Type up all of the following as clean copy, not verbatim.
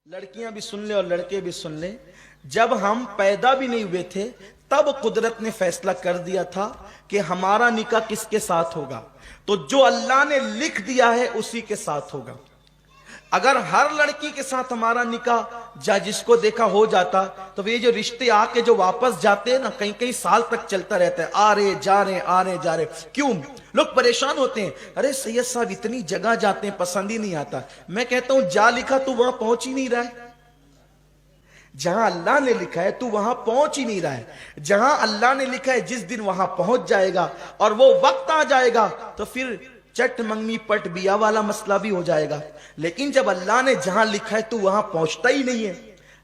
लड़कियां भी सुन ले और लड़के भी सुन ले, जब हम पैदा भी नहीं हुए थे तब कुदरत ने फैसला कर दिया था कि हमारा निकाह किसके साथ होगा। तो जो अल्लाह ने लिख दिया है उसी के साथ होगा। अगर हर लड़की के साथ हमारा निकाह जा जिसको देखा हो जाता तो ये जो रिश्ते आके जो वापस जाते हैं ना, कई कई साल तक चलता रहता है, आ रहे जा रहे आ रहे जा रहे। क्यों लोग परेशान होते हैं, अरे सैयद साहब इतनी जगह जाते हैं पसंद ही नहीं आता। मैं कहता हूं जा लिखा तू वहां पहुंच ही नहीं रहा है। जहां अल्लाह ने लिखा है तू वहां पहुंच ही नहीं रहा है। जहां अल्लाह ने लिखा है जिस दिन वहां पहुंच जाएगा और वो वक्त आ जाएगा तो फिर चट मंगनी पट बिया वाला मसला भी हो जाएगा। लेकिन जब अल्लाह ने जहां लिखा है तू वहां पहुंचता ही नहीं है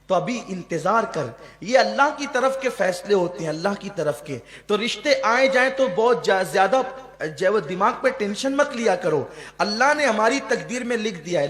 तो अभी इंतजार कर। ये अल्लाह की तरफ के फैसले होते हैं, अल्लाह की तरफ के। तो रिश्ते आए जाए तो बहुत ज्यादा जो वो दिमाग पे टेंशन मत लिया करो। अल्लाह ने हमारी तकदीर में लिख दिया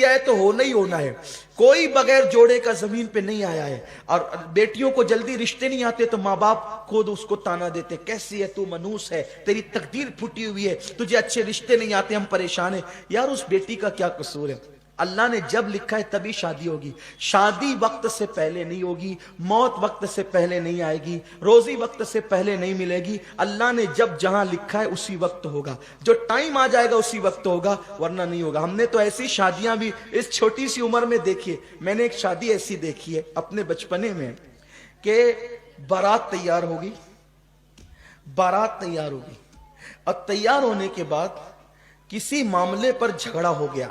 है तो होना ही होना है। कोई बगैर जोड़े का जमीन पे नहीं आया है। और बेटियों को जल्दी रिश्ते नहीं आते तो माँ बाप खुद उसको ताना देते, कैसी है तू, मनूस है, तेरी तकदीर फूटी हुई है, तुझे अच्छे रिश्ते नहीं आते, हम परेशान हैं। यार उस बेटी का क्या कसूर है? अल्लाह ने जब लिखा है तभी शादी होगी। शादी वक्त से पहले नहीं होगी, मौत वक्त से पहले नहीं आएगी, रोजी वक्त से पहले नहीं मिलेगी। अल्लाह ने जब जहां लिखा है उसी वक्त होगा, जो टाइम आ जाएगा उसी वक्त होगा, वरना नहीं होगा। हमने तो ऐसी शादियां भी इस छोटी सी उम्र में देखी है। मैंने एक शादी ऐसी देखी है अपने बचपने में कि बारात तैयार होगी और तैयार होने के बाद किसी मामले पर झगड़ा हो गया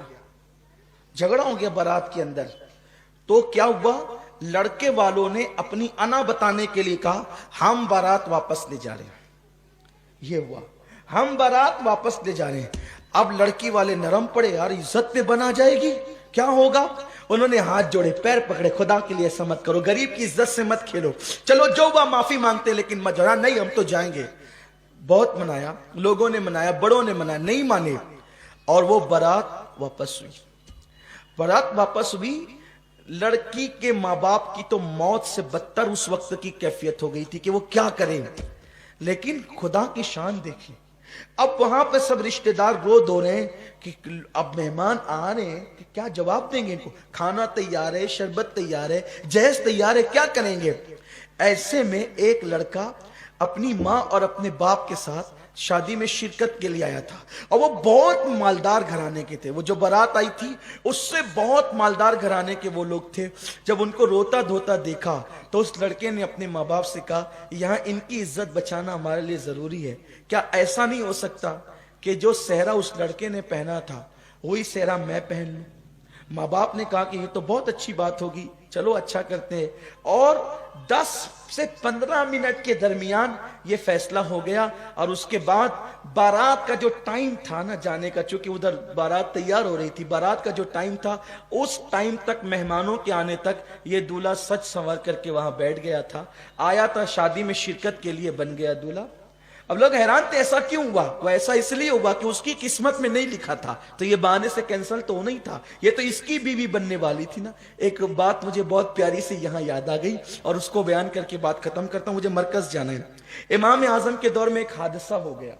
बारात के अंदर। तो क्या हुआ, लड़के वालों ने अपनी अना बताने के लिए कहा हम बारात वापस ले जा रहे हैं। ये हुआ, हम बारात वापस ले जा रहे हैं। अब लड़की वाले नरम पड़े, यार इज्जत पे बना जाएगी, क्या होगा। उन्होंने हाथ जोड़े, पैर पकड़े, खुदा के लिए ऐसा मत करो, गरीब की इज्जत से मत खेलो, चलो जो हुआ माफी मांगते लेकिन मजरा नहीं, हम तो जाएंगे। बहुत मनाया, लोगों ने मनाया, बड़ों ने मनाया, नहीं माने। और वो बारात वापस हुई। लड़की के माँ बाप की तो मौत से बदतर उस वक्त की कैफियत हो गई थी कि वो क्या करें। लेकिन खुदा की शान देखी, अब वहां पे सब रिश्तेदार रो धो रहे हैं कि अब मेहमान आ रहे हैं कि क्या जवाब देंगे इनको। खाना तैयार है, शरबत तैयार है, जहेज तैयार है, क्या करेंगे। ऐसे में एक लड़का अपनी माँ और अपने बाप के साथ शादी में शिरकत के लिए आया था। और वो बहुत मालदार घराने के थे। वो जो बारात आई थी उससे बहुत मालदार घराने के वो लोग थे। जब उनको रोता धोता देखा तो उस लड़के ने अपने माँ बाप से कहा यहाँ इनकी इज्जत बचाना हमारे लिए जरूरी है। क्या ऐसा नहीं हो सकता कि जो सेहरा उस लड़के ने पहना था वही सेहरा मैं पहन लूं। माँ बाप ने कहा कि ये तो बहुत अच्छी बात होगी, चलो अच्छा करते हैं। और 10 से 15 मिनट के दरमियान ये फैसला हो गया। और उसके बाद बारात का जो टाइम था ना जाने का, चूंकि उधर बारात तैयार हो रही थी, बारात का जो टाइम था उस टाइम तक, मेहमानों के आने तक ये दूल्हा सच संवर करके वहां बैठ गया था, आया था शादी में शिरकत के लिए, बन गया दूल्हा। अब लोग हैरान थे ऐसा क्यों हुआ। वो ऐसा इसलिए हुआ कि उसकी किस्मत में नहीं लिखा था, तो ये बहाने से कैंसिल तो नहीं था, ये तो इसकी बीवी बनने वाली थी ना। एक बात मुझे बहुत प्यारी से यहाँ याद आ गई और उसको बयान करके बात खत्म करता हूं, मुझे मरकज जाना है। इमाम आजम के दौर में एक हादसा हो गया।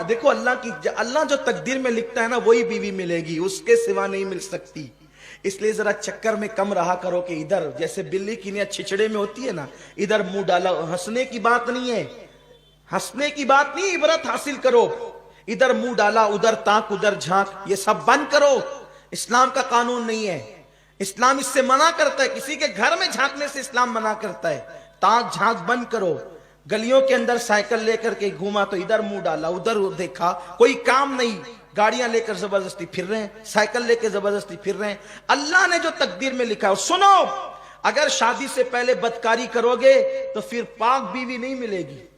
देखो अल्लाह जो तकदीर में लिखता है ना वही बीवी मिलेगी, उसके सिवा नहीं मिल सकती। इसलिए जरा चक्कर में कम रहा करो कि इधर जैसे बिल्ली की नियत छिचड़े में होती है ना, इधर मुंह डाला। हंसने की बात नहीं है, इबरत हासिल करो। इधर मुंह डाला, उधर ताक, उधर झांक, ये सब बंद करो। इस्लाम का कानून नहीं है, इस्लाम इससे मना करता है। किसी के घर में झांकने से इस्लाम मना करता है। ताक झांक बंद करो। गलियों के अंदर साइकिल लेकर के घूमा तो इधर मुंह डाला, उधर देखा, कोई काम नहीं। गाड़ियां लेकर जबरदस्ती फिर रहे हैं, साइकिल लेकर जबरदस्ती फिर रहे हैं। अल्लाह ने जो तकदीर में लिखा है सुनो, अगर शादी से पहले बदकारी करोगे तो फिर पाक बीवी नहीं मिलेगी।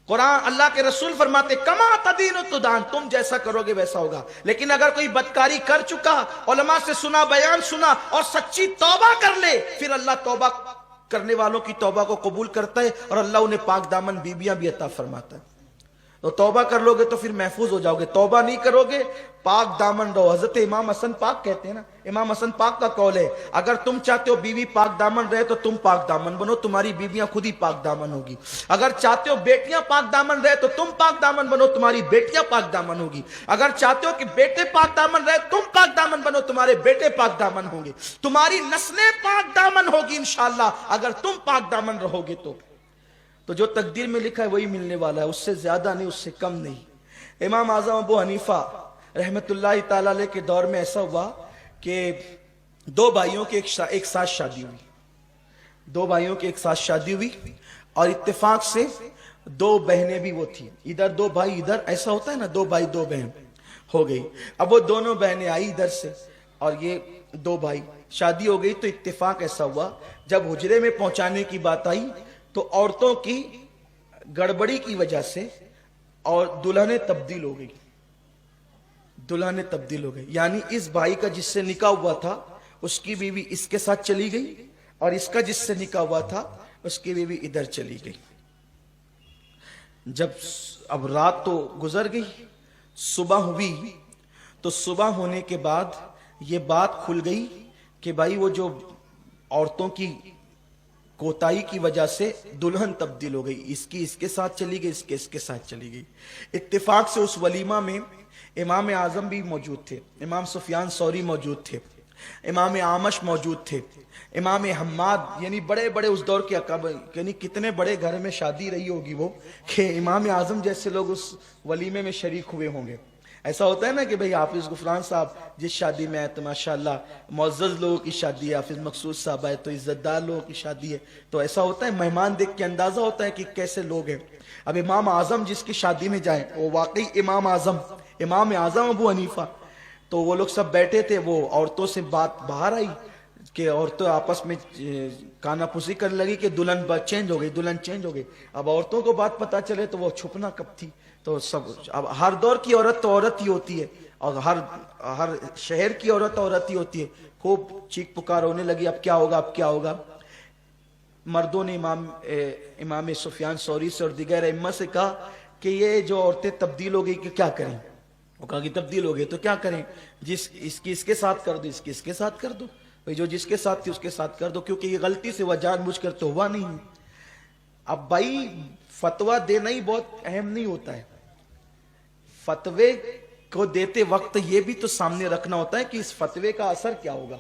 कुरान, अल्लाह के रसूल फरमाते कमा तदीन तुदान, तुम जैसा करोगे वैसा होगा। लेकिन अगर कोई बदकारी कर चुका, उलमा से सुना, बयान सुना और सच्ची तौबा कर ले, फिर अल्लाह तौबा करने वालों की तौबा को कबूल करता है और अल्लाह उन्हें पाक दामन बीबियां भी अता फरमाता है। تو توبہ کر لوگے تو پھر محفوظ ہو جاؤ گے، توبہ نہیں کرو گے پاک دامن رہو۔ حضرت امام حسن پاک کہتے ہیں نا، امام حسن پاک کا قول ہے، اگر تم چاہتے ہو بیوی پاک دامن رہے تو تم پاک دامن بنو، تمہاری بیویاں خود ہی پاک دامن ہوگی۔ اگر چاہتے ہو بیٹیاں پاک دامن رہے تو تم پاک دامن بنو، تمہاری بیٹیاں پاک دامن ہوگی۔ اگر چاہتے ہو کہ بیٹے پاک دامن رہے تم پاک دامن بنو، تمہارے بیٹے پاک دامن ہوں گے، تمہاری نسلیں پاک دامن ہوگی انشاءاللہ اگر تم پاک دامن رہو گے تو جو تقدیر میں لکھا ہے وہی ملنے والا ہے، اس سے زیادہ نہیں، اس سے کم نہیں۔ امام اعظم ابو حنیفہ رحمت اللہ تعالی علیہ کے دور میں ایسا ہوا کہ دو بھائیوں کے ایک ساتھ شادی ہوئی، دو بھائیوں کے ایک ساتھ شادی ہوئی، اور اتفاق سے دو بہنیں بھی وہ تھی، ادھر دو بھائی ادھر، ایسا ہوتا ہے نا دو بھائی دو بہن ہو گئی۔ اب وہ دونوں بہنیں آئی ادھر سے اور یہ دو بھائی، شادی ہو گئی۔ تو اتفاق ایسا ہوا جب حجرے میں پہنچانے کی بات آئی تو عورتوں کی گڑبڑی کی وجہ سے اور دلہنیں تبدیل ہو گئی، دلہنیں تبدیل ہو گئی، یعنی اس بھائی کا جس سے نکاح ہوا تھا اس کی بیوی اس کے ساتھ چلی گئی، اور اس کا جس سے نکاح ہوا تھا اس کی بیوی ادھر چلی گئی۔ جب اب رات تو گزر گئی، صبح ہوئی، تو صبح ہونے کے بعد یہ بات کھل گئی کہ بھائی وہ جو عورتوں کی کوتاہی کی وجہ سے دلہن تبدیل ہو گئی، اس کی اس کے ساتھ چلی گئی، اس کے ساتھ چلی گئی۔ اتفاق سے اس ولیمہ میں امام اعظم بھی موجود تھے، امام سفیان ثوری موجود تھے، امام عامش موجود تھے، امام حماد، یعنی بڑے بڑے اس دور کے اکابر، یعنی کتنے بڑے گھر میں شادی رہی ہوگی وہ کہ امام اعظم جیسے لوگ اس ولیمے میں شریک ہوئے ہوں گے۔ ایسا ہوتا ہے نا کہ بھئی حافظ غفران صاحب جس شادی میں آئے تو ماشاءاللہ معزز لوگوں کی شادی ہے، حافظ مقصود صاحب آئے تو عزت دار لوگوں کی شادی ہے، تو ایسا ہوتا ہے، مہمان دیکھ کے اندازہ ہوتا ہے کہ کیسے لوگ ہیں۔ اب امام اعظم جس کی شادی میں جائیں وہ واقعی امام اعظم ابو حنیفہ، تو وہ لوگ سب بیٹھے تھے، وہ عورتوں سے بات باہر آئی کہ عورتوں آپس میں کانا پھوسی کرنے لگی کہ دلہن چینج ہو گئی، دلہن چینج ہو گئی۔ اب عورتوں کو بات پتہ چلے تو وہ چھپنا کب تھی، تو سب اب ہر دور کی عورت تو عورت ہی ہوتی ہے، اور ہر شہر کی عورت عورت ہی ہوتی ہے، خوب چیخ پکار ہونے لگی اب کیا ہوگا، اب کیا ہوگا۔ مردوں نے امام سفیان ثوری سے اور دیگر ائمہ سے کہا کہ یہ جو عورتیں تبدیل ہو گئی کہ کیا کریں، وہ کہا کہ تبدیل ہو گئی تو کیا کریں، اس کی اس کے ساتھ کر دو، اس کی اس کے ساتھ کر دو، جو جس کے ساتھ تھی اس کے ساتھ کر دو، کیونکہ یہ غلطی سے وہ جان بوجھ کر تو ہوا نہیں۔ اب بھائی فتویٰ دینا ہی بہت اہم نہیں ہوتا ہے، فتوے کو دیتے وقت یہ بھی تو سامنے رکھنا ہوتا ہے کہ اس فتوے کا اثر کیا ہوگا۔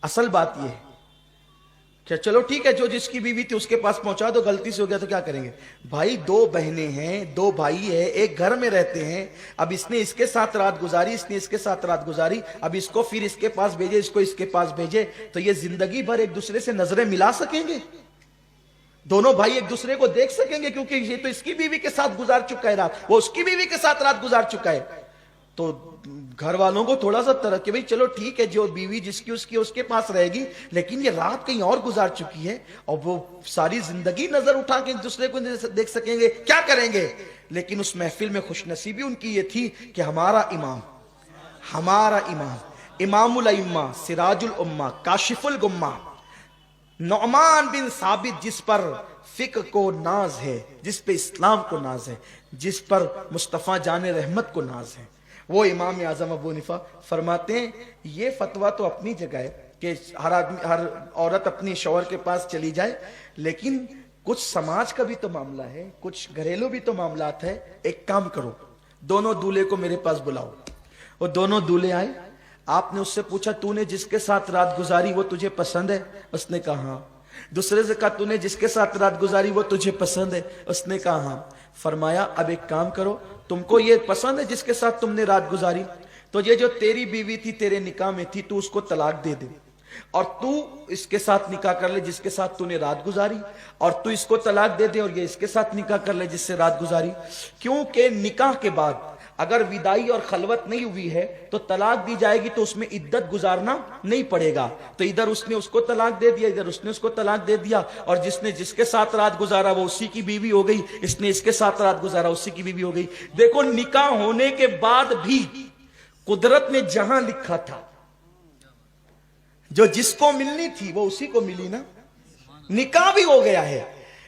اصل بات یہ ہے کہ چلو ٹھیک ہے جو جس کی بیوی تھی اس کے پاس پہنچا دو، غلطی سے ہو گیا تو کیا کریں گے۔ بھائی دو بہنیں ہیں، دو بھائی ہیں، ایک گھر میں رہتے ہیں، اب اس نے اس کے ساتھ رات گزاری، اس نے اس کے ساتھ رات گزاری، اب اس کو پھر اس کے پاس بھیجے، اس کو اس کے پاس بھیجے، تو یہ زندگی بھر ایک دوسرے سے نظریں ملا سکیں گے؟ دونوں بھائی ایک دوسرے کو دیکھ سکیں گے؟ کیونکہ یہ تو اس کی بیوی کے ساتھ گزار چکا ہے رات، وہ اس کی بیوی کے ساتھ رات گزار چکا ہے، تو گھر والوں کو تھوڑا سا ترقی، بھئی چلو ٹھیک ہے جو بیوی جس کی اس کے پاس رہے گی، لیکن یہ رات کہیں اور گزار چکی ہے، اور وہ ساری زندگی نظر اٹھا کے ایک دوسرے کو دیکھ سکیں گے، کیا کریں گے؟ لیکن اس محفل میں خوش نصیبی ان کی یہ تھی کہ ہمارا امام امام الائمہ، سراج الامہ، کاشف الغمہ، نعمان بن ثابت، جس پر فقہ کو ناز ہے، جس پہ اسلام کو ناز ہے، جس پر مصطفیٰ جان رحمت کو ناز ہے، وہ امام اعظم ابو حنیفہ فرماتے ہیں یہ فتویٰ تو اپنی جگہ ہے کہ ہر عورت اپنی شوہر کے پاس چلی جائے، لیکن کچھ سماج کا بھی تو معاملہ ہے، کچھ گھریلو بھی تو معاملات ہے۔ ایک کام کرو، دونوں دولہے کو میرے پاس بلاؤ۔ وہ دونوں دولہے آئے، آپ نے اس سے پوچھا تو نے جس کے ساتھ رات گزاری وہ تجھے پسند ہے؟ اس نے کہا ہاں۔ دوسرے سے کہا تو نے جس کے ساتھ رات گزاری وہ تجھے پسند ہے؟ اس نے کہا ہاں۔ فرمایا اب ایک کام کرو، تم کو یہ پسند ہے جس کے ساتھ تم نے رات گزاری، تو یہ جو تیری بیوی تھی تیرے نکاح میں تھی تو اس کو طلاق دے دے، اور تو اس کے ساتھ نکاح کر لے جس کے ساتھ تو نے رات گزاری، اور تو اس کو طلاق دے دے اور یہ اس کے ساتھ نکاح کر لے جس سے رات گزاری، کیونکہ نکاح کے بعد اگر وداعی اور خلوت نہیں ہوئی ہے تو طلاق دی جائے گی تو اس میں عدت گزارنا نہیں پڑے گا، تو ادھر اس نے اس کو طلاق دے دیا، ادھر اس نے اس کو طلاق دے دیا، اور جس نے جس کے ساتھ رات گزارا وہ اسی کی بیوی ہو گئی، اس نے اس کے ساتھ رات گزارا اسی کی بیوی ہو گئی۔ دیکھو نکاح ہونے کے بعد بھی قدرت نے جہاں لکھا تھا جو جس کو ملنی تھی وہ اسی کو ملی نا، نکاح بھی ہو گیا ہے،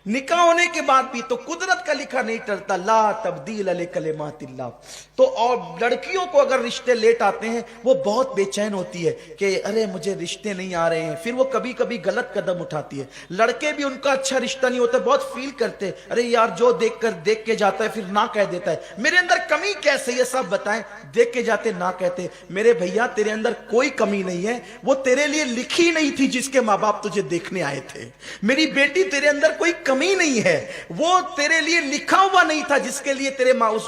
निकाह होने के बाद भी तो कुदरत का लिखा नहीं टलता, ला तब्दील लिकलिमातिल्लाह। तो और लड़कियों को अगर रिश्ते लेट आते हैं वो बहुत बेचैन होती है कि अरे मुझे रिश्ते नहीं आ रहे हैं, फिर वो कभी कभी गलत कदम उठाती है। लड़के भी उनका अच्छा रिश्ता नहीं होता, बहुत फील करते हैं, अरे यार जो देख के जाता है फिर ना कह देता है, मेरे अंदर कमी कैसे ये सब बताएं, देख के जाते ना कहते। मेरे भैया तेरे अंदर कोई कमी नहीं है, वो तेरे लिए लिखी नहीं थी जिसके माँ बाप तुझे देखने आए थे। मेरी बेटी तेरे अंदर कोई कमी नहीं है, वो तेरे लिए लिखा हुआ नहीं था जिसके लिए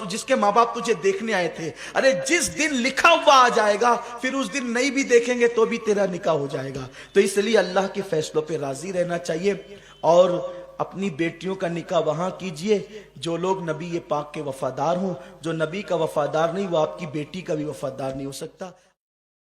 जिसके माँ बाप तुझे देखने आए थे। अरे जिस दिन लिखा हुआ आ जाएगा फिर उस दिन नहीं भी देखेंगे तो भी तेरा निकाह हो जाएगा। तो इसलिए अल्लाह के फैसलों पे राजी रहना चाहिए और अपनी बेटियों का निकाह वहां कीजिए जो लोग नबी पाक के वफादार हों। जो नबी का वफादार नहीं वो आपकी बेटी का भी वफादार नहीं हो सकता।